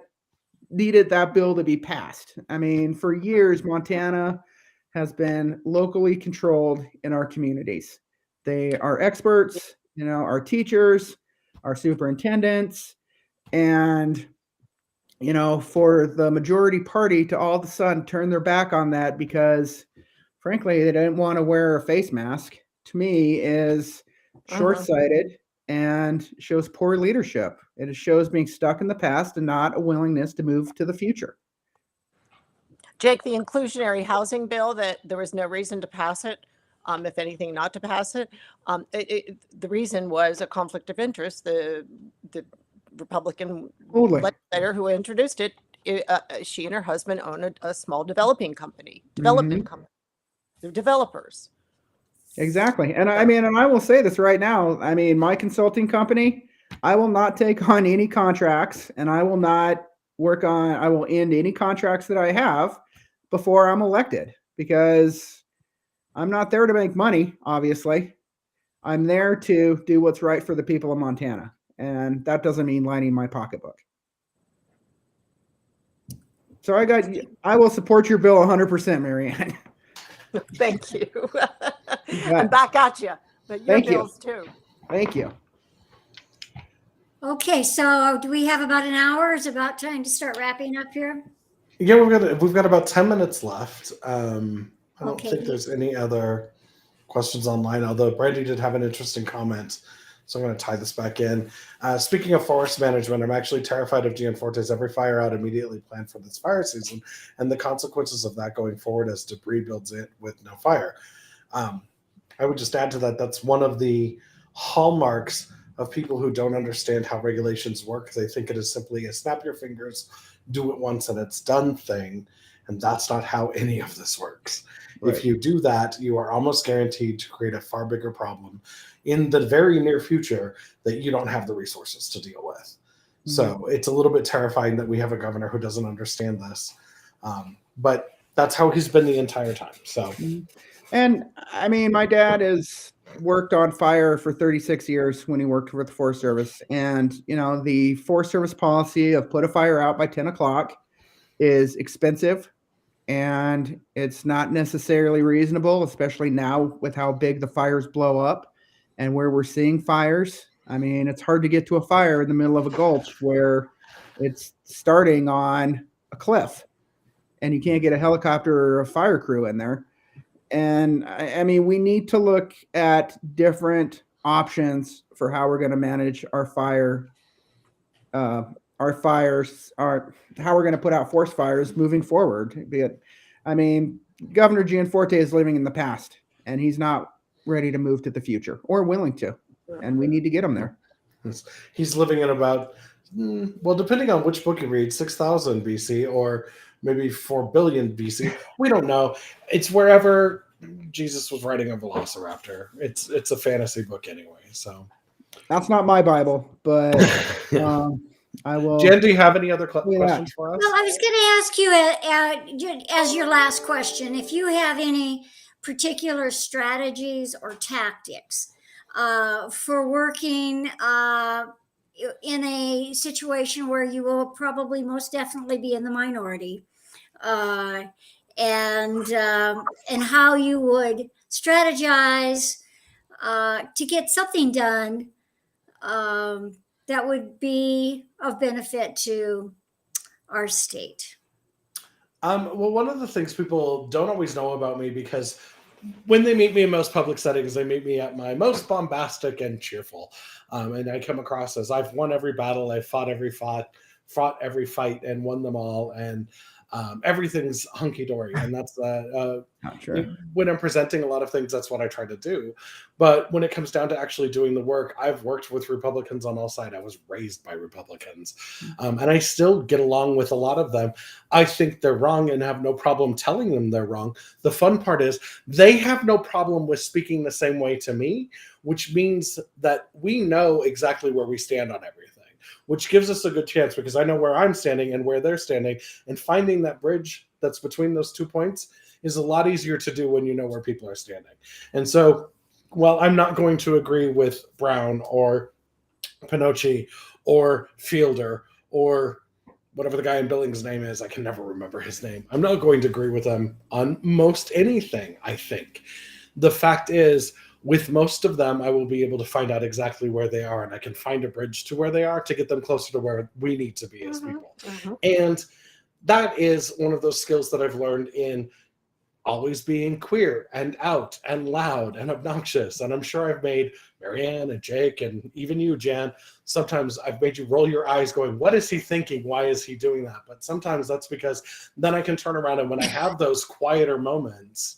needed that bill to be passed. For years, Montana has been locally controlled in our communities. They are experts, our teachers, our superintendents, and, for the majority party to all of a sudden turn their back on that because, frankly, they didn't want to wear a face mask, to me is short-sighted and shows poor leadership. It shows being stuck in the past and not a willingness to move to the future. Jake, the inclusionary housing bill, that there was no reason to pass it, if anything, not to pass it. The reason was a conflict of interest. The Republican legislator who introduced it, she and her husband own a small development company. They're developers. Exactly. And I mean, and I will say this right now. I mean, my consulting company, I will not take on any contracts and I will not I will end any contracts that I have before I'm elected because I'm not there to make money, obviously. I'm there to do what's right for the people of Montana. And that doesn't mean lining my pocketbook. So I will support your bill 100%, Marianne. Thank you. You I'm bet. back at you, but your Thank you. bills too. Thank you. Okay, so do we have about an hour? It's about time to start wrapping up here. Yeah, we've got about 10 minutes left. I don't Okay. think there's any other questions online, although Brandy did have an interesting comment. So I'm going to tie this back in. Speaking of forest management, I'm actually terrified of Gianforte's every fire out immediately planned for this fire season and the consequences of that going forward as debris builds in with no fire. I would just add to that, that's one of the hallmarks of people who don't understand how regulations work. They think it is simply a snap your fingers, do it once and it's done thing. And that's not how any of this works. Right. If you do that, you are almost guaranteed to create a far bigger problem in the very near future that you don't have the resources to deal with. Mm-hmm. So it's a little bit terrifying that we have a governor who doesn't understand this. But that's how he's been the entire time. So, and I mean, my dad has worked on fire for 36 years when he worked with the Forest Service. And, you know, the Forest Service policy of put a fire out by 10 o'clock is expensive. And it's not necessarily reasonable, especially now with how big the fires blow up and where we're seeing fires. I mean, it's hard to get to a fire in the middle of a gulch where it's starting on a cliff and you can't get a helicopter or a fire crew in there. And I mean, we need to look at different options for how we're going to manage our fires, how we're going to put out forest fires moving forward. I mean, Governor Gianforte is living in the past and he's not ready to move to the future or willing to, and we need to get him there. He's living in about, well, depending on which book you read, 6,000 BC or maybe 4 billion BC. We don't know. It's wherever Jesus was riding a velociraptor. It's a fantasy book anyway. So that's not my Bible, but I will. Jen, do you have any other questions for us? Well, I was going to ask you as your last question, if you have any particular strategies or tactics for working in a situation where you will probably most definitely be in the minority, and how you would strategize to get something done that would be of benefit to our state. Well, one of the things people don't always know about me, because when they meet me in most public settings, they meet me at my most bombastic and cheerful. And I come across as I've won every battle, I've fought every fight and won them all. And everything's hunky-dory. And that's not true. When I'm presenting a lot of things, that's what I try to do. But when it comes down to actually doing the work, I've worked with Republicans on all sides. I was raised by Republicans. And I still get along with a lot of them. I think they're wrong and have no problem telling them they're wrong. The fun part is they have no problem with speaking the same way to me, which means that we know exactly where we stand on everything, which gives us a good chance because I know where I'm standing and where they're standing, and finding that bridge that's between those 2 points is a lot easier to do when you know where people are standing. And so, while I'm not going to agree with Brown or Pinocci or Fielder or whatever the guy in Billings' name is, I can never remember his name. I'm not going to agree with them on most anything, I think. The fact is, with most of them, I will be able to find out exactly where they are, and I can find a bridge to where they are to get them closer to where we need to be as people. And that is one of those skills that I've learned in always being queer and out and loud and obnoxious. And I'm sure I've made Marianne and Jake and even you, Jan, sometimes I've made you roll your eyes going, what is he thinking? Why is he doing that? But sometimes that's because then I can turn around, and when I have those quieter moments,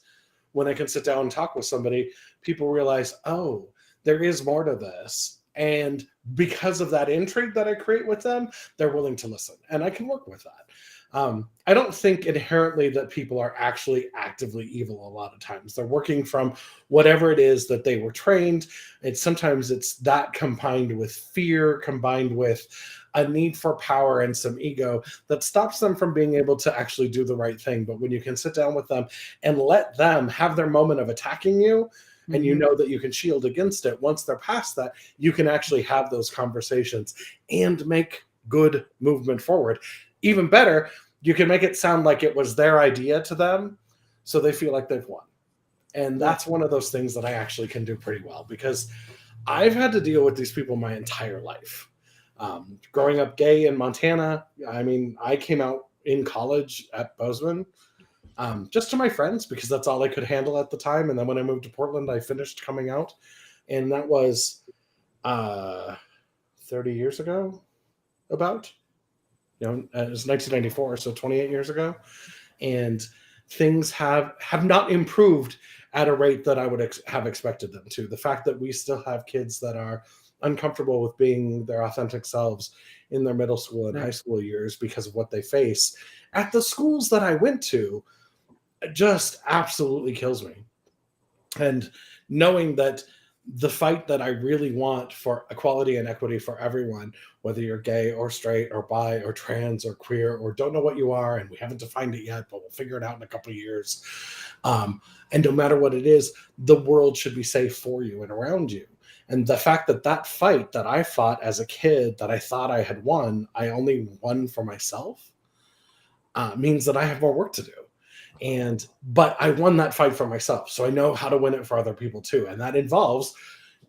when I can sit down and talk with somebody, people realize, oh, there is more to this. And because of that intrigue that I create with them, they're willing to listen. And I can work with that. I don't think inherently that people are actually actively evil a lot of times. They're working from whatever it is that they were trained. And sometimes it's that combined with fear, combined with a need for power and some ego that stops them from being able to actually do the right thing. But when you can sit down with them and let them have their moment of attacking you, and you know that you can shield against it, once they're past that, you can actually have those conversations and make good movement forward. Even better, you can make it sound like it was their idea to them, so they feel like they've won. And that's one of those things that I actually can do pretty well, because I've had to deal with these people my entire life. Growing up gay in Montana, I mean, I came out in college at Bozeman, just to my friends, because that's all I could handle at the time. And then when I moved to Portland, I finished coming out, and that was 30 years ago, about. It was 1994, so 28 years ago, and things have not improved at a rate that I would have expected them to. The fact that we still have kids that are uncomfortable with being their authentic selves in their middle school and high school years because of what they face at the schools that I went to just absolutely kills me. And knowing that the fight that I really want for equality and equity for everyone, whether you're gay or straight or bi or trans or queer or don't know what you are, and we haven't defined it yet, but we'll figure it out in a couple of years. And no matter what it is, the world should be safe for you and around you. And the fact that that fight that I fought as a kid that I thought I had won, I only won for myself, means that I have more work to do. But I won that fight for myself, so I know how to win it for other people too. And that involves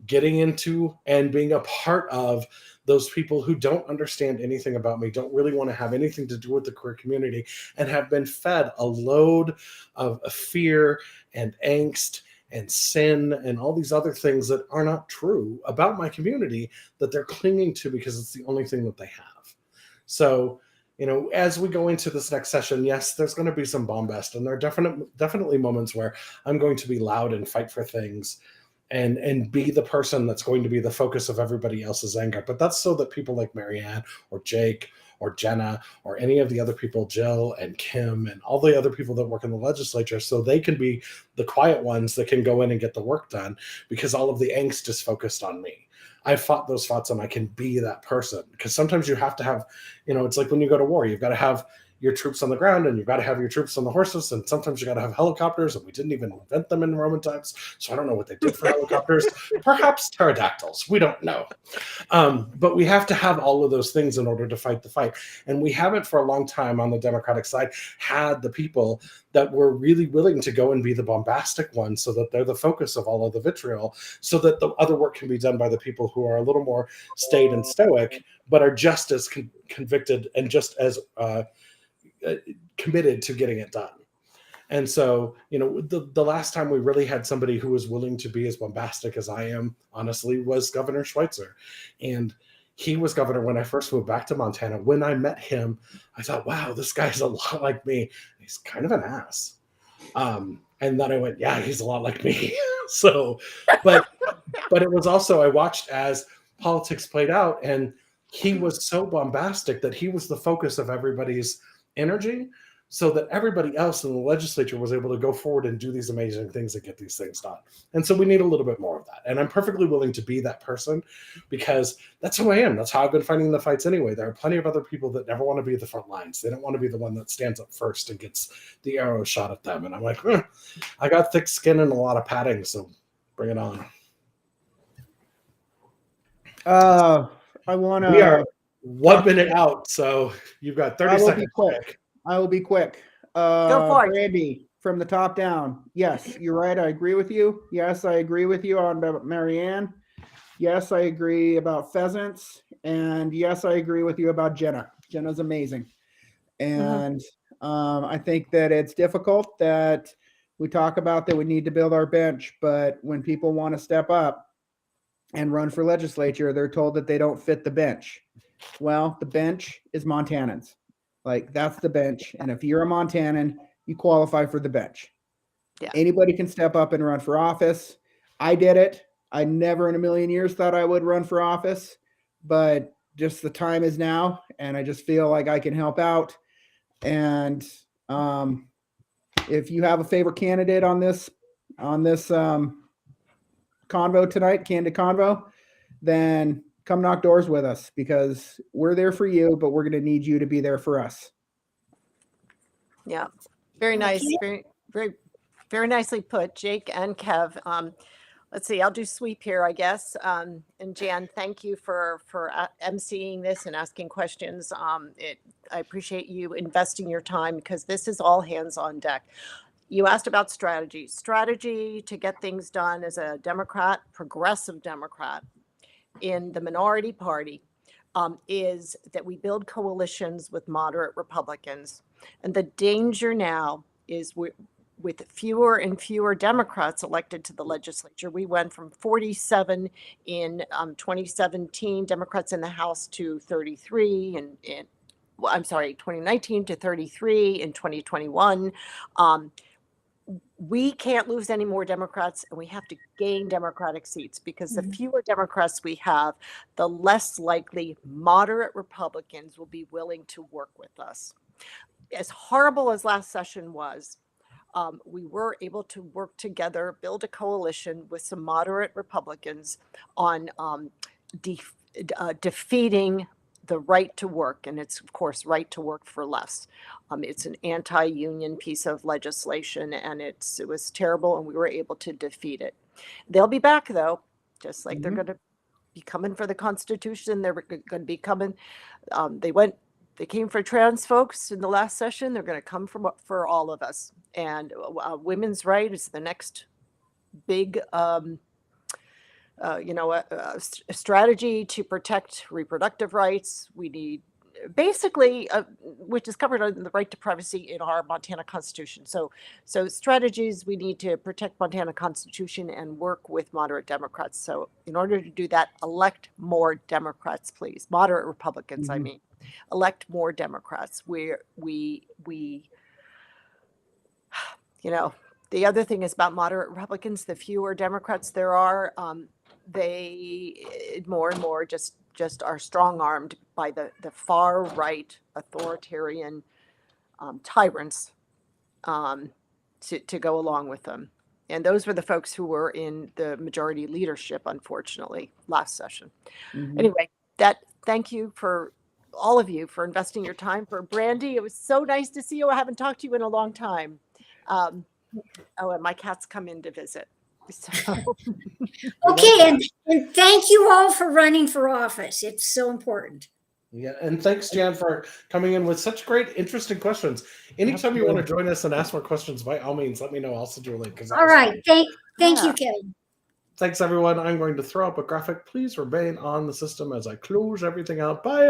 getting into and being a part of those people who don't understand anything about me, don't really want to have anything to do with the queer community, and have been fed a load of fear and angst and sin and all these other things that are not true about my community, that they're clinging to because it's the only thing that they have. So, as we go into this next session, yes, there's going to be some bombast, and there are definitely moments where I'm going to be loud and fight for things and be the person that's going to be the focus of everybody else's anger. But that's so that people like Marianne or Jake or Jenna or any of the other people, Jill and Kim and all the other people that work in the legislature, so they can be the quiet ones that can go in and get the work done, because all of the angst is focused on me. I fought those fights and I can be that person, because sometimes you have to have, it's like when you go to war, you've got to have your troops on the ground and you've got to have your troops on the horses. And sometimes you got to have helicopters, and we didn't even invent them in Roman times. So I don't know what they did for helicopters, perhaps pterodactyls. We don't know. But we have to have all of those things in order to fight the fight. And we haven't for a long time on the Democratic side had the people that were really willing to go and be the bombastic ones, so that they're the focus of all of the vitriol, so that the other work can be done by the people who are a little more staid and stoic, but are just as convicted and just as committed to getting it done. And so, the last time we really had somebody who was willing to be as bombastic as I am, honestly, was Governor Schweitzer. And he was governor when I first moved back to Montana. When I met him, I thought, wow, this guy's a lot like me. He's kind of an ass. And then I went, yeah, he's a lot like me. But it was also, I watched as politics played out, and he was so bombastic that he was the focus of everybody's energy, so that everybody else in the legislature was able to go forward and do these amazing things and get these things done. And so we need a little bit more of that. And I'm perfectly willing to be that person, because that's who I am. That's how I've been fighting the fights anyway. There are plenty of other people that never want to be at the front lines. They don't want to be the one that stands up first and gets the arrow shot at them. And I'm like, I got thick skin and a lot of padding, so bring it on. I want to. We are 1 minute out, so you've got 30 seconds. I will be quick. Go for it. Brandy, from the top down. Yes, you're right. I agree with you. Yes, I agree with you on Marianne. Yes, I agree about pheasants. And yes, I agree with you about Jenna. Jenna's amazing. And I think that it's difficult that we talk about that we need to build our bench, but when people want to step up and run for legislature, they're told that they don't fit the bench. Well, the bench is Montanans. Like, that's the bench. And if you're a Montanan, you qualify for the bench. Yeah. Anybody can step up and run for office. I did it. I never in a million years thought I would run for office, but just the time is now, and I just feel like I can help out. And if you have a favorite candidate on this convo tonight, Candid Convo, then come knock doors with us, because we're there for you, but we're going to need you to be there for us. Yeah, very nice. Okay. Very nicely put, Jake and Kev. Let's see, I'll do sweep here, I guess. And Jan, thank you for emceeing this and asking questions. I appreciate you investing your time, because this is all hands on deck. You asked about strategy. Strategy to get things done as a Democrat, progressive Democrat in the minority party, is that we build coalitions with moderate Republicans. And the danger now is with fewer and fewer Democrats elected to the legislature. We went from 47 in 2017 Democrats in the House to 33 in 2019 to 33 in 2021. We can't lose any more Democrats, and we have to gain Democratic seats, because the fewer Democrats we have, the less likely moderate Republicans will be willing to work with us. As horrible as last session was, we were able to work together, build a coalition with some moderate Republicans on defeating the right to work. And it's, of course, right to work for less. It's an anti-union piece of legislation, and it was terrible, and we were able to defeat it. They'll be back, though, just like they're going to be coming for the Constitution. They're going to be coming. They came for trans folks in the last session. They're going to come for all of us. And women's right is the next big, a strategy to protect reproductive rights. We need basically, which is covered under the right to privacy in our Montana Constitution. So strategies, we need to protect Montana Constitution and work with moderate Democrats. So in order to do that, elect more Democrats, please. Moderate Republicans, I mean. Elect more Democrats. The other thing is about moderate Republicans, the fewer Democrats there are, they more and more just are strong-armed by the far right authoritarian tyrants to go along with them. And those were the folks who were in the majority leadership, unfortunately, last session. Anyway, thank you for all of you for investing your time. For Brandy, it was so nice to see you. I haven't talked to you in a long time. And my cats come in to visit. So. Okay, and thank you all for running for office. It's so important. Yeah, and thanks, Jan, for coming in with such great, interesting questions. Anytime you want to join us and ask more questions, by all means, let me know. I'll send you a link. All right, thank you, Kevin. Thanks, everyone. I'm going to throw up a graphic. Please remain on the system as I close everything out. Bye.